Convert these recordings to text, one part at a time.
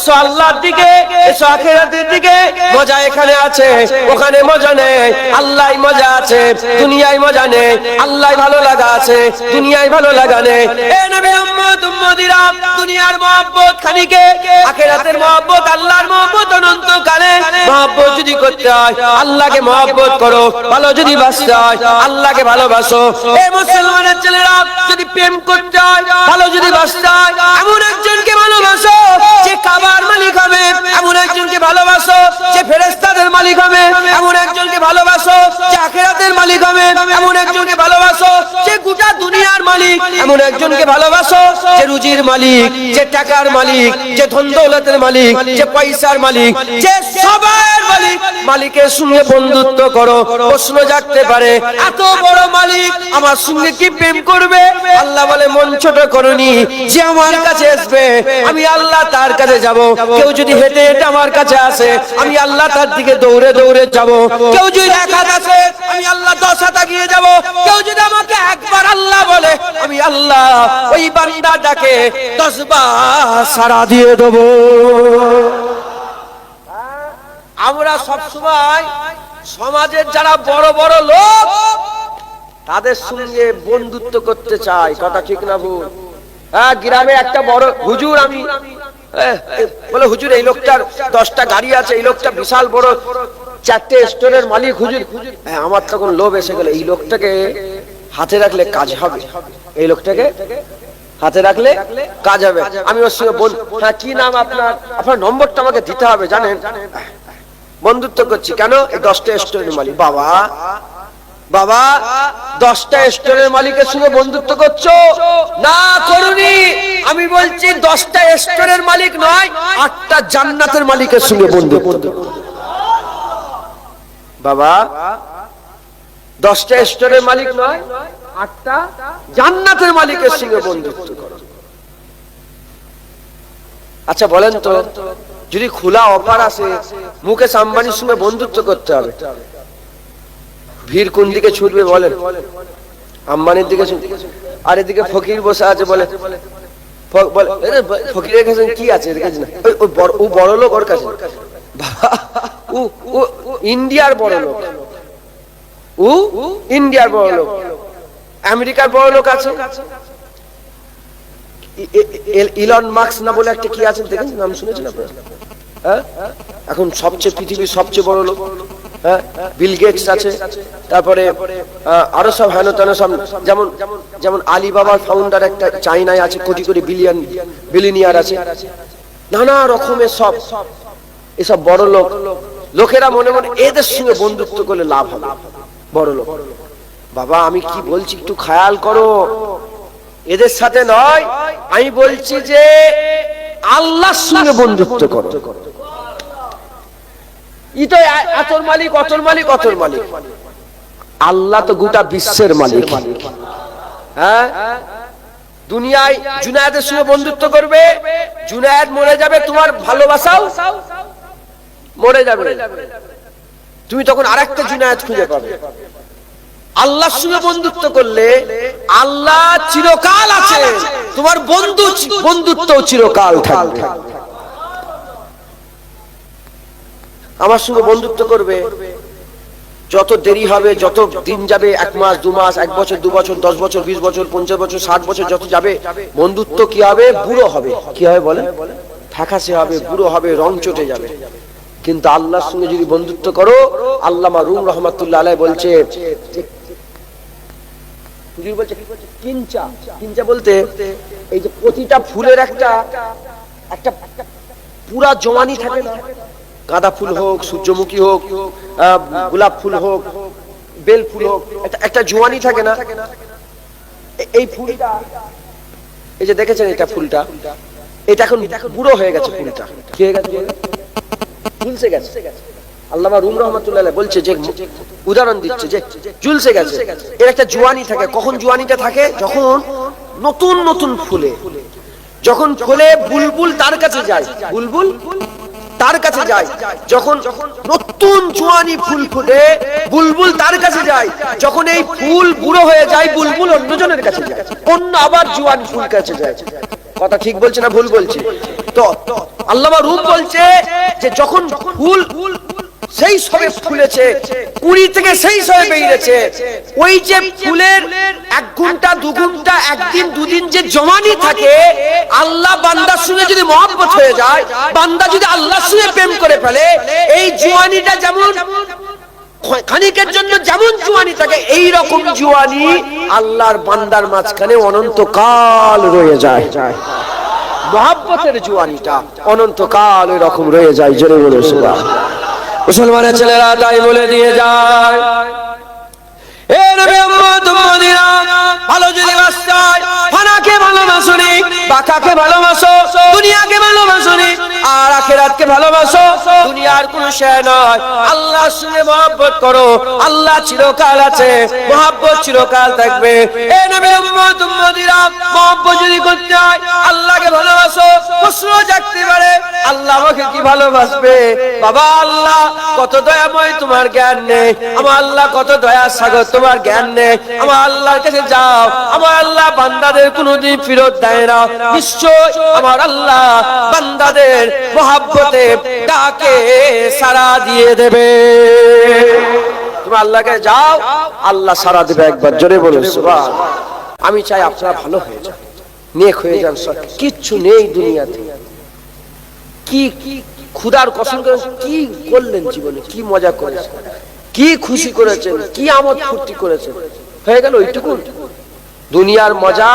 এসো আল্লাহর দিকে, এসো আখিরাতের দিকে। মজা এখানে আছে, ওখানে মজা নেই। আল্লাহই মজা আছে, দুনিয়ায় মজা নেই। আল্লাহই ভালো লাগা আছে, দুনিয়ায় ভালো লাগা নেই। এ নবী উম্মত উম্মতিরা, দুনিয়ার মহব্বত খানিকে, আখিরাতের মহব্বত, আল্লাহর মহব্বত অনন্তকালে। মহব্বত যদি করতে হয় আল্লাহকে মহব্বত করো, ভালো যদি বাসতে হয় আল্লাহকে ভালোবাসো। এ মুসলমানের ছেলেরা, যদি প্রেম করতে হয়, ভালো যদি বাসতে হয়, এমন একজনকে ভালোবাসো যে কাবার মালিক হবে, এমন একজনকে ভালোবাসো যে ফেরেশতাদের মালিক হবে, এমন একজনকে ভালোবাসো যে আখিরাতের মালিক হবে, এমন একজনকে ভালোবাসো যে গোটা দুনিয়ার মালিক, এমন একজনকে ভালোবাসো যে রুজির মালিক, যে টাকার মালিক, যে ধন দৌলতের মালিক, যে পয়সার মালিক, যে সবার মালিক। মালিকের সঙ্গে বন্ধুত্ব করো। প্রশ্ন জাগতে পারে, এত বড় মালিক আমার সঙ্গে কি প্রেম করবে? আল্লাহ বলে, মন ছোট করনি, যে আমার কাছে আসবে আমি আল্লাহ তার কাছে যাব। কেউ যদি হেঁটে হেঁটে আমার কাছে আসে, আমি আল্লাহ তার দিকে দৌড়ে দৌড়ে যাব। কেউ যদি এক হাত আসে, আমি আল্লাহ 10 হাত এগিয়ে যাব। কেউ যদি আমাকে একবার আল্লাহ বলে, আমি আল্লাহ ওই বান্দাটাকে 10 বার সাড়া দিয়ে দেব। আমরা সব সময় সমাজের যারা বড় বড় লোক তাদের সঙ্গে বন্ধুত্ব করতে চাই। কথা ঠিক না ভুল? হ্যাঁ, গ্রামে একটা বড় হুজুর, আমি বলে, হুজুর এই লোকটার 10টা গাড়ি আছে, এই লোকটা বিশাল বড় 4টে স্টোরের মালিক। হুজুর, হ্যাঁ, আমার তখন লোভ এসে গেল, এই লোকটাকে হাতে রাখলে কাজ হবে, এই লোকটাকে হাতে রাখলে কাজ হবে। আমি ওর সঙ্গে বল, হ্যাঁ কি নাম আপনার? আপনার নম্বরটা আমাকে দিতে হবে, জানেন। বন্ধুত্ব করছি কেন? এই 10টা স্টোরের মালিক। বাবা বাবা, 10টা স্টোরের মালিকের সঙ্গে বন্ধুত্ব করছো? না করুনি। আমি বলছি 10টা স্টোরের মালিক নয়, 8টা জান্নাতের মালিকের সঙ্গে বন্ধুত্ব। বাবা, 10টা স্টোরের মালিক নয়, 8টা জান্নাতের মালিকের সঙ্গে বন্ধুত্ব করো। আচ্ছা বলেন তো, যদি খোলা অফার আসে মুকেশ আম্বানির সঙ্গে বন্ধুত্ব করতে হবে, ভিড় কোন দিকে ছুটবে বলেন? আম্বানির দিকে ছুটবে। আর এদিকে ফকির বসে আছে, বলে ফকিরের কাছে কি আছে? ও বড় লোক, ওর কাছে ও ইন্ডিয়ার বড় লোক, ও ইন্ডিয়ার বড় লোক, আমেরিকার বড় লোক আছে। ইলন মাস্ক না বলে একটা কি আছে, দেখেছেন? নাম শুনেছেন আপনারা? হ্যাঁ, এখন সবচেয়ে পৃথিবীর সবচেয়ে বড় লোক। হ্যাঁ, বিল গেটস আছে, তারপরে আরো সব হেন তেন সব, যেমন যেমন আলিবাবার ফাউন্ডার একটা চাইনায় আছে, কোটি কোটি বিলিয়নিয়ার আছে, নানা রকমের সব এসব বড় লোক। লোকেরা মনে মনে এদের সঙ্গে বন্ধুত্ব করলে লাভ হবে, বড় লোক। বাবা আমি কি বলছি একটু খেয়াল করো, এদের সাথে নয়, আমি বলছি যে আল্লাহর সঙ্গে বন্ধুত্ব করো। আতর মালিক, অতর মালিক, অতর মালিক। আল্লাহ তো গোটা বিশ্বের মালিক। হ্যাঁ, দুনিয়ায় জুনায়েদের সঙ্গে বন্ধুত্ব করবে, জুনায়েদ মরে যাবে, তোমার ভালোবাসাও মরে যাবে, তুমি তখন আরেকটা জুনায়েদ খুঁজে পাবে। আল্লাহর সঙ্গে বন্ধুত্ব করলে আল্লাহ চিরকাল আছে, তোমার বন্ধুত্ব চিরকাল থাকবে। আমার সঙ্গে বন্ধুত্ব করবে, যত দেরি হবে, যত দিন যাবে, 1 মাস 2 মাস, 1 বছর 2 বছর, 10 বছর, 20 বছর, 50 বছর, 60 বছর যত যাবে, বন্ধুত্ব কি হবে? বুড়ো হবে। কি হবে বলে? ফ্যাকাশে হবে, বুড়ো হবে, রং চটে যাবে। কিন্তু আল্লাহর সঙ্গে যদি বন্ধুত্ব করো, আল্লামা রুম রহমাতুল্লাহ আলাইহি বলছে, কিঞ্চা, কিঞ্চা বলতে এই যে প্রতিটা ফুলের একটা একটা পুরা জওয়ানি থাকে না, গাঁদা ফুল হোক, সূর্যমুখী হোক, গোলাপ ফুল হোক, বেল ফুল হোক, একটা জওয়ানি থাকে না। এই ফুলটা, এই যে দেখেছেন এটা ফুলটা, এটা এখন বুড়ো হয়ে গেছে। ফুলটা কি হয়ে গেছে? ঝুলসে গেছে। আল্লামা রুম রহমাতুল্লাহ আলাইহি বলছে, যে উদাহরণ দিচ্ছে, যে ঝুলসে গেছে। এর একটা জওয়ানি থাকে। কখন জওয়ানিটা থাকে? যখন নতুন নতুন ফুলে, যখন ফুলে বুলবুল তার কাছে যায়, বুলবুল তার কাছে যায়, যখন নতুন জওয়ানি ফুল ফুটে বুলবুল তার কাছে যায়। যখন এই ফুল বুড়ো হয়ে যায়, বুলবুল অন্যজনের কাছে যায়, অন্য আবার জওয়ান ফুল কাছে যায়। কথা ঠিক বলছে না ভুল বলছে? তো আল্লামা রুম বলছে যে যখন ফুল সেই সবে ফুলেছে, কুড়ি থেকে সেই সবে বেরিয়েছে, ওই যে ফুলের 1 ঘন্টা 2 ঘন্টা, একদিন দুদিন যে জওয়ানি থাকে, আল্লাহ বান্দার সঙ্গে যদি মহব্বত হয়ে যায়, বান্দা যদি আল্লাহর সঙ্গে প্রেম করে ফেলে, এই জওয়ানিটা যেমন খানিকের জন্য যেমন জওয়ানি থাকে, এই রকম জওয়ানি আল্লাহর বান্দার মাঝখানে অনন্তকাল রয়ে যায়। মহব্বতের জওয়ানিটা অনন্তকাল ওই রকম রয়ে যায়। জোরে বলে সুবহানাল্লাহ। মুসলমানের ছেলেরা তাই বলে দিয়ে যায়, এ নবী উম্মত উম্মতিরা, ভালো যদি বাঁচতে হয়, ফানাকে ভালোবাসুনি, বাকাকে ভালোবাসো, দুনিয়াকে ভালোবাসুনি, আর আখিরাতকে ভালোবাসো। দুনিয়ার কোনো শেয় নয়, আল্লাহর সঙ্গে মহব্বত করো। আল্লাহ চিরকাল আছে, মহব্বত চিরকাল থাকবে। এ নবী উম্মত উম্মতিরা, মহব্বত যদি করতে হয়, আল্লাহকে ভালোবাসো। প্রশ্ন জাগতে পারে, আল্লাহ আমাকে কি ভালোবাসবে? বাবা, আল্লাহ কত দয়াময়, তোমার জ্ঞান নেই। আমার আল্লাহ কত দয়া সাগর, তোমার জ্ঞান নেই। আমার আল্লাহর কাছে যাও, আমার আল্লাহ বান্দাদের কোনদিন ফেরত দেয় না। নিশ্চয় আমার আল্লাহ বান্দাদের মহব্বতে ডাকে সাড়া দিয়ে দেবে। তুমি আল্লাহকে যাও, আল্লাহ সাড়া দেবে। একবার জোরে বলুন সুবহানাল্লাহ। আমি চাই আপনারা ভালো হয়ে যান, নেক হয়ে যান। কিচ্ছু নেই দুনিয়াতে। কি খুদার কসম করে কি করলেন জীবনে, কি মজা করেছেন, কি খুশি করেছেন, কি আমোদ ফুর্তি করেছেন, হয়ে গেল ওইটুকু। দুনিয়ার মজা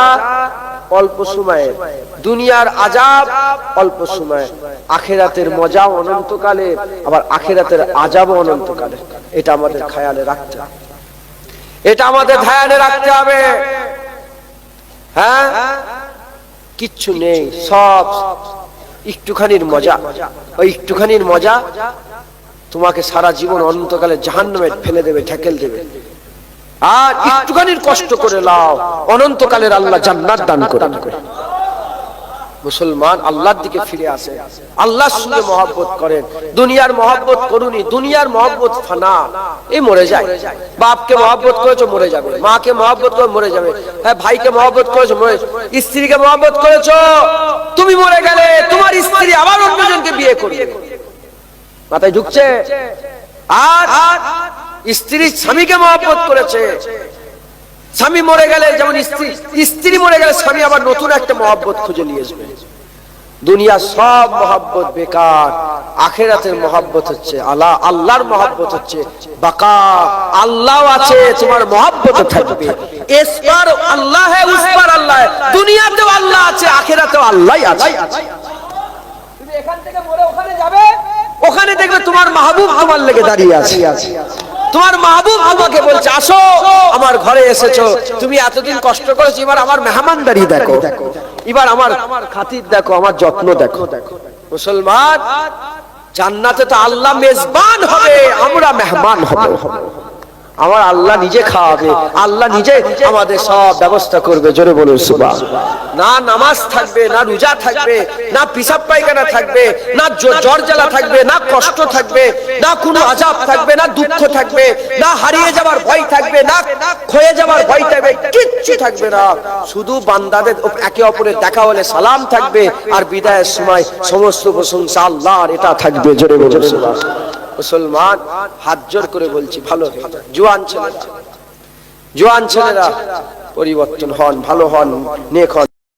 অল্প সময়ের, দুনিয়ার আযাব অল্প সময়ে, আখিরাতের মজা অনন্তকালে, আবার আখিরাতের আযাবও অনন্তকালে। এটা আমাদের খেয়ালে রাখতে হবে, এটা আমাদের ধ্যানে রাখতে হবে। হ্যাঁ, কিচ্ছু নেই, সব একটুখানির মজা। ওই একটুখানির মজা তোমাকে সারা জীবন অনন্তকালে জাহান্নামে ফেলে দেবে, ঠেকেল দেবে। আর একটুখানির কষ্ট করে লাও, অনন্তকালের আল্লাহ জান্নাত দান করেন। মুসলমান আল্লাহর দিকে ফিরে আসে, আল্লাহর সঙ্গে মহব্বত করেন। দুনিয়ার মহব্বত করুনি, দুনিয়ার মহব্বত ফানা, এই মরে যায়। বাপকে মহব্বত করেছো, মরে যাবে। মাকে মহব্বত করে মরে যাবে। হ্যাঁ, ভাইকে মহব্বত করেছো, মরে। স্ত্রীকে মহব্বত করেছো, তুমি মরে গেলে তোমার স্ত্রী আবার অন্যজনকে বিয়ে করবে। মাথায় ঢুকছে? আর স্ত্রী স্বামীকে মহব্বত করেছে, স্বামী মরে গেলে, যেমন স্ত্রী মরে গেলে স্বামী আবার নতুন একটা মহব্বত খুঁজে নিয়ে আসবে। দুনিয়ার সব মহব্বত বেকার, আখিরাতের মহব্বত হচ্ছে আল্লাহ, আল্লাহর মহব্বত হচ্ছে বাকা। আল্লাহ আছে, তোমার মহব্বত থাকবে। ইস পার আল্লাহ है, उस पर আল্লাহ है। দুনিয়াতেও আল্লাহ আছে, আখিরাতেও আল্লাহই আছে। তুমি এখান থেকে মরে ওখানে যাবে, ওখানে দেখবে তোমার মাহবুব তোমার লেগে দাঁড়িয়ে আছে। তোমার মাহবুব তোমাকে বলছে, আসো আমার ঘরে এসেছো, তুমি এতদিন কষ্ট করেছো, এবার আমার মেহমানদারি দেখো, এবার আমার খাতির দেখো, আমার যত্ন দেখো। মুসলমান, জান্নাতে তো আল্লাহ মেজবান হবে, আমরা মেহমান হব। আমার আল্লাহ নিজে খাওয়াবে, আল্লাহ নিজে আমাদের সব ব্যবস্থা করবে। জোরে বলুন সুবহানাল্লাহ। না নামাজ থাকবে, না রোজা থাকবে, না পিসাব পায়খানা থাকবে, না জ্বর জ্বালা থাকবে, না কষ্ট থাকবে, না কোনো আযাব থাকবে, না দুঃখ থাকবে, না হারিয়ে যাবার ভয় থাকবে, না ক্ষয়ে যাবার ভয় থাকবে, কিচ্ছু থাকবে না। শুধু বান্দাদের একে অপরের দেখা হলে সালাম থাকবে, আর বিদায়ের সময় সমস্ত প্রশংসা আল্লাহর, এটা থাকবে। জোরে বলুন সুবহানাল্লাহ। মুসলমান, হাত জোর করে বলছি, ভালো হয়ে যান। জোয়ান ছেলেরা পরিবর্তন হন, ভালো হন, নেক হন।